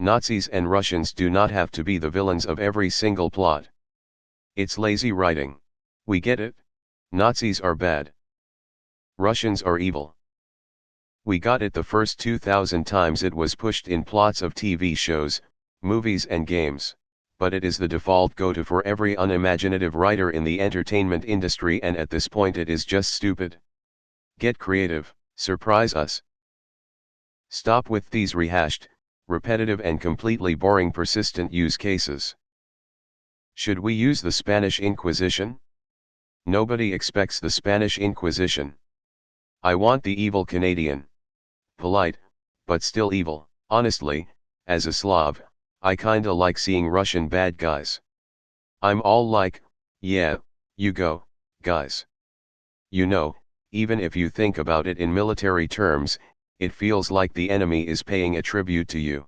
Nazis and Russians do not have to be the villains of every single plot. It's lazy writing. We get it. Nazis are bad. Russians are evil. We got it the first 2,000 times it was pushed in plots of TV shows, movies and games, but it is the default go-to for every unimaginative writer in the entertainment industry, and at this point it is just stupid. Get creative, surprise us. Stop with these rehashed, repetitive and completely boring persistent use cases. Should we use the Spanish Inquisition? Nobody expects the Spanish Inquisition. I want the evil Canadian. Polite, but still evil. Honestly, as a Slav, I kinda like seeing Russian bad guys. I'm all like, yeah, you go, guys. You know, even if you think about it in military terms, it feels like the enemy is paying a tribute to you.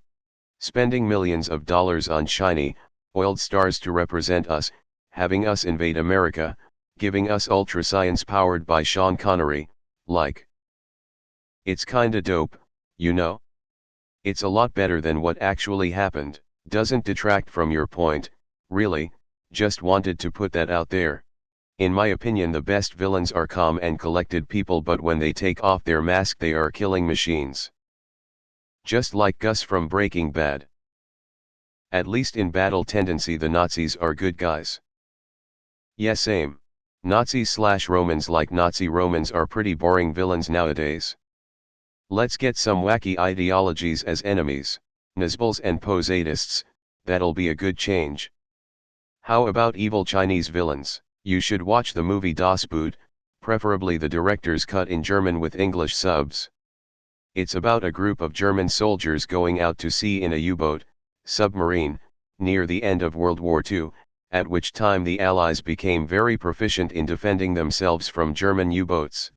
Spending millions of dollars on shiny, oiled stars to represent us, having us invade America, giving us ultra science powered by Sean Connery, like. It's kinda dope, you know? It's a lot better than what actually happened. Doesn't detract from your point, really, just wanted to put that out there. In my opinion, the best villains are calm and collected people, but when they take off their mask they are killing machines. Just like Gus from Breaking Bad. At least in battle tendency the Nazis are good guys. Yeah, same. Nazis/Romans, like Nazi Romans, are pretty boring villains nowadays. Let's get some wacky ideologies as enemies, Nazis and posadists, that'll be a good change. How about evil Chinese villains? You should watch the movie Das Boot, preferably the director's cut in German with English subs. It's about a group of German soldiers going out to sea in a U-boat, submarine, near the end of World War II, at which time the Allies became very proficient in defending themselves from German U-boats.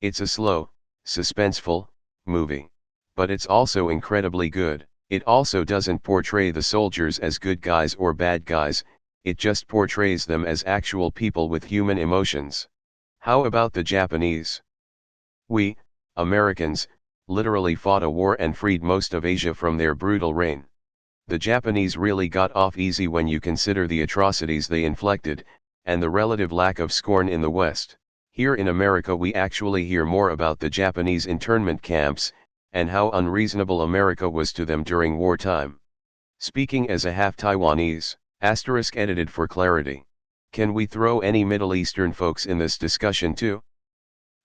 It's a slow, suspenseful movie, but it's also incredibly good. It also doesn't portray the soldiers as good guys or bad guys, it just portrays them as actual people with human emotions. How about the Japanese? We, Americans, literally fought a war and freed most of Asia from their brutal reign. The Japanese really got off easy when you consider the atrocities they inflicted, and the relative lack of scorn in the West. Here in America we actually hear more about the Japanese internment camps, and how unreasonable America was to them during wartime. Speaking as a half Taiwanese, * edited for clarity. Can we throw any Middle Eastern folks in this discussion too?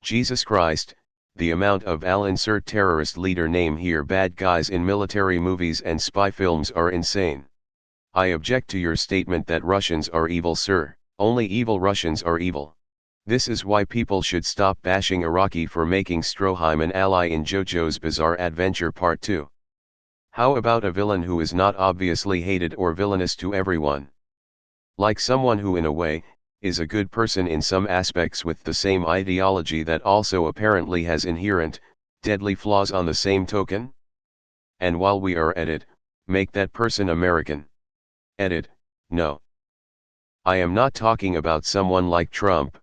Jesus Christ, the amount of insert terrorist leader name here bad guys in military movies and spy films are insane. I object to your statement that Russians are evil, sir. Only evil Russians are evil. This is why people should stop bashing Iraqi for making Stroheim an ally in JoJo's Bizarre Adventure Part 2. How about a villain who is not obviously hated or villainous to everyone? Like someone who in a way, is a good person in some aspects with the same ideology that also apparently has inherent, deadly flaws on the same token? And while we are at it, make that person American. Edit, no. I am not talking about someone like Trump.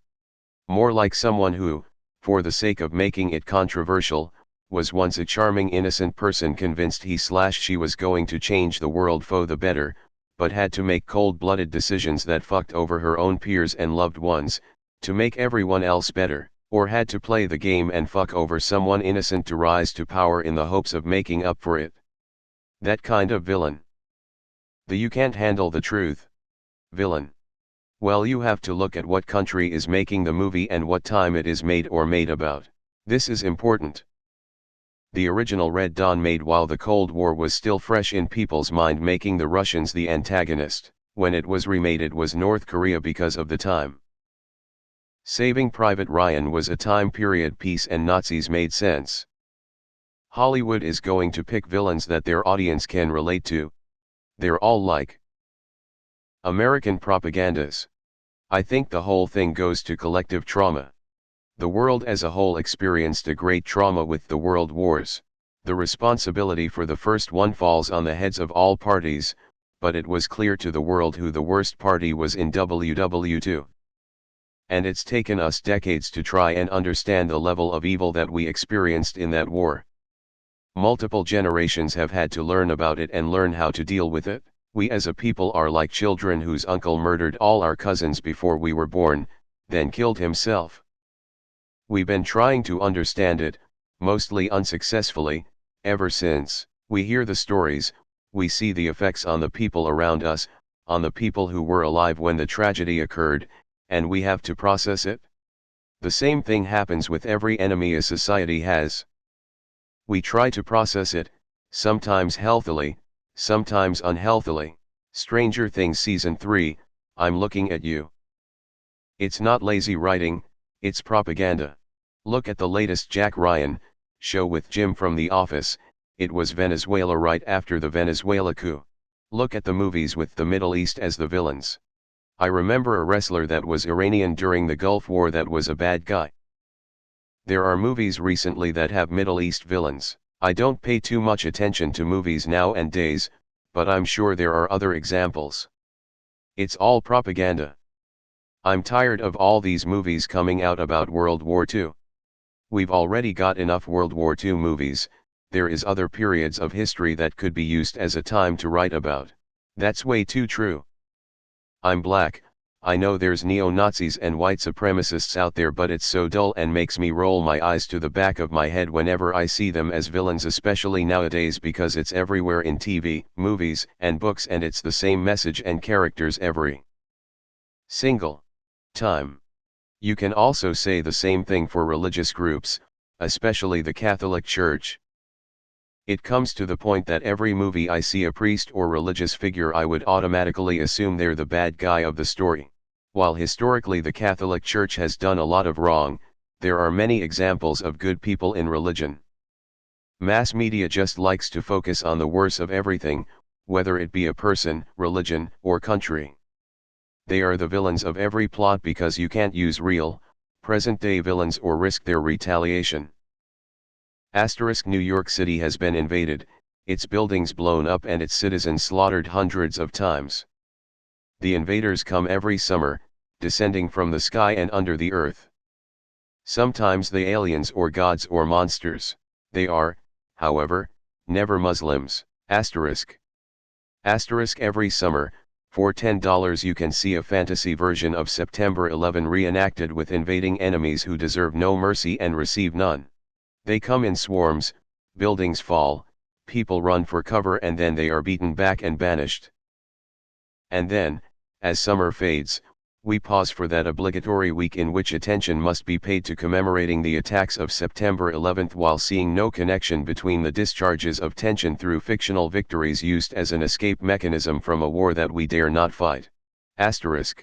More like someone who, for the sake of making it controversial, was once a charming innocent person convinced he/she was going to change the world for the better, but had to make cold-blooded decisions that fucked over her own peers and loved ones, to make everyone else better, or had to play the game and fuck over someone innocent to rise to power in the hopes of making up for it. That kind of villain. The you can't handle the truth villain. Well, you have to look at what country is making the movie and what time it is made or made about. This is important. The original Red Dawn made while the Cold War was still fresh in people's mind, making the Russians the antagonist. When it was remade it was North Korea because of the time. Saving Private Ryan was a time period piece and Nazis made sense. Hollywood is going to pick villains that their audience can relate to. They're all like American propagandas. I think the whole thing goes to collective trauma. The world as a whole experienced a great trauma with the world wars. The responsibility for the first one falls on the heads of all parties, but it was clear to the world who the worst party was in WW2. And it's taken us decades to try and understand the level of evil that we experienced in that war. Multiple generations have had to learn about it and learn how to deal with it. We as a people are like children whose uncle murdered all our cousins before we were born, then killed himself. We've been trying to understand it, mostly unsuccessfully, ever since. We hear the stories, we see the effects on the people around us, on the people who were alive when the tragedy occurred, and we have to process it. The same thing happens with every enemy a society has. We try to process it, sometimes healthily, sometimes unhealthily. Stranger Things Season 3, I'm looking at you. It's not lazy writing, it's propaganda. Look at the latest Jack Ryan show with Jim from The Office. It was Venezuela right after the Venezuela coup. Look at the movies with the Middle East as the villains. I remember a wrestler that was Iranian during the Gulf War that was a bad guy. There are movies recently that have Middle East villains. I don't pay too much attention to movies nowadays, but I'm sure there are other examples. It's all propaganda. I'm tired of all these movies coming out about World War II. We've already got enough World War II movies. There is other periods of history that could be used as a time to write about. That's way too true. I'm black, I know there's neo-Nazis and white supremacists out there, but it's so dull and makes me roll my eyes to the back of my head whenever I see them as villains, especially nowadays because it's everywhere in TV, movies, and books, and it's the same message and characters every single time. You can also say the same thing for religious groups, especially the Catholic Church. It comes to the point that every movie I see a priest or religious figure, I would automatically assume they're the bad guy of the story. While historically the Catholic Church has done a lot of wrong, there are many examples of good people in religion. Mass media just likes to focus on the worst of everything, whether it be a person, religion, or country. They are the villains of every plot because you can't use real, present-day villains or risk their retaliation. New York City has been invaded, its buildings blown up and its citizens slaughtered hundreds of times. The invaders come every summer, descending from the sky and under the earth. Sometimes they aliens or gods or monsters. They are, however, never Muslims. Every summer, for $10 you can see a fantasy version of September 11 reenacted with invading enemies who deserve no mercy and receive none. They come in swarms, buildings fall, people run for cover, and then they are beaten back and banished. And then, as summer fades, we pause for that obligatory week in which attention must be paid to commemorating the attacks of September 11 while seeing no connection between the discharges of tension through fictional victories used as an escape mechanism from a war that we dare not fight. The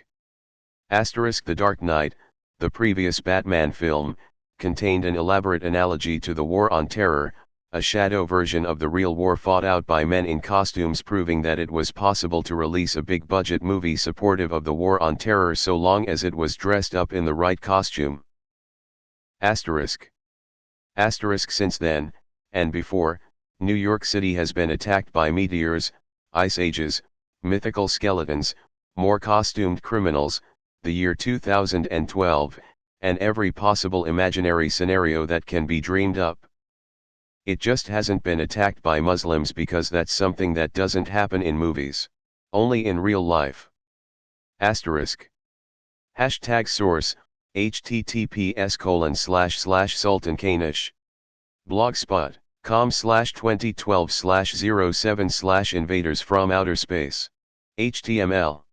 Dark Knight, the previous Batman film, contained an elaborate analogy to the War on Terror, a shadow version of the real war fought out by men in costumes, proving that it was possible to release a big-budget movie supportive of the War on Terror so long as it was dressed up in the right costume. Since then, and before, New York City has been attacked by meteors, ice ages, mythical skeletons, more costumed criminals, the year 2012, and every possible imaginary scenario that can be dreamed up. It just hasn't been attacked by Muslims because that's something that doesn't happen in movies. Only in real life. Source: https://sultankanish. blogspot.com/2012/07/invaders from outer space. HTML